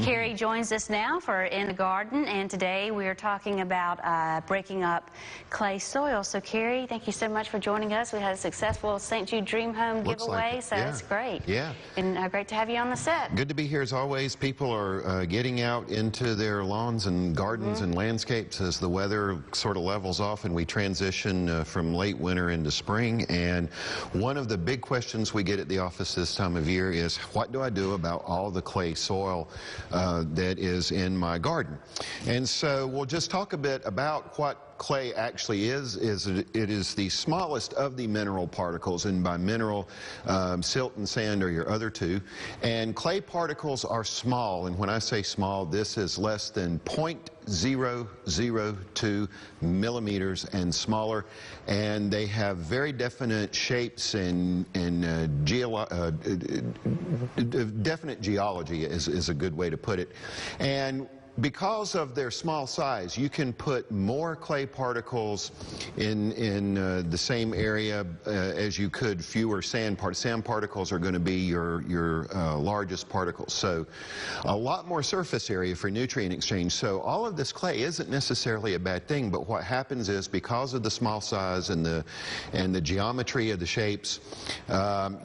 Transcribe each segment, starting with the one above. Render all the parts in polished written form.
Kerry joins us now for In the Garden, and today we are talking about breaking up clay soil. So, Kerry, thank you so much for joining us. We had a successful St. Jude Dream Home giveaway, so that's great. Yeah. And great to have you on the set. Good to be here as always. People are getting out into their lawns and gardens and landscapes as the weather sort of levels off and we transition from late winter into spring. And one of the big questions we get at the office this time of year is, what do I do about all the clay soil that is in my garden? And so we'll just talk a bit about what clay actually is. It is the smallest of the mineral particles, and by mineral, silt and sand are your other two. And clay particles are small, and when I say small, this is less than 0.002 millimeters and smaller, and they have very definite shapes and definite geology is a good way to put it. And because of their small size, you can put more clay particles in the same area as you could fewer sand particles. Sand particles are going to be your largest particles. So a lot more surface area for nutrient exchange. So all of this clay isn't necessarily a bad thing, but what happens is, because of the small size and the geometry of the shapes,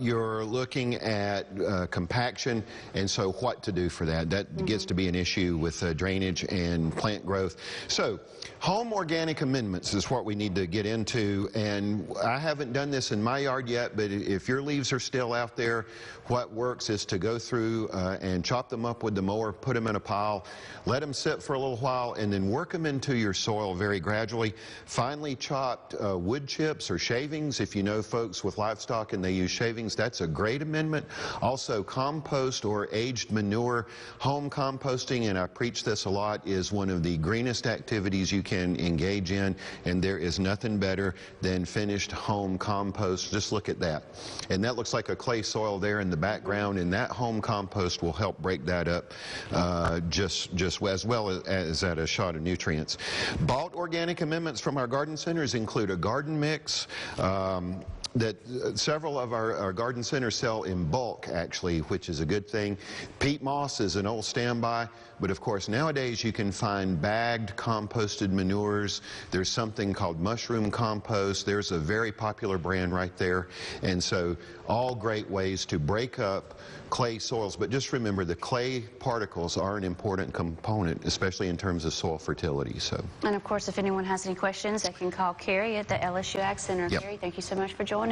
you're looking at compaction, and so what to do for that. That gets to be an issue with drainage and plant growth. So home organic amendments is what we need to get into, and I haven't done this in my yard yet, but if your leaves are still out there, what works is to go through and chop them up with the mower, put them in a pile, let them sit for a little while, and then work them into your soil very gradually. Finely chopped wood chips or shavings, if you know folks with livestock and they use shavings, that's a great amendment. Also compost or aged manure. Home composting, and I preach this a lot, is one of the greenest activities you can engage in, and there is nothing better than finished home compost. Just look at that. And that looks like a clay soil there in the background, and that home compost will help break that up just as well as add a shot of nutrients. Bought organic amendments from our garden centers include a garden mix that several of our garden centers sell in bulk, actually, which is a good thing. Peat moss is an old standby, but of course nowadays you can find bagged composted manures. There's something called mushroom compost. There's a very popular brand right there, and so all great ways to break up clay soils. But just remember, the clay particles are an important component, especially in terms of soil fertility. So, and of course, if anyone has any questions, they can call Kerry at the LSU Ag Center. Kerry, thank you so much for joining us.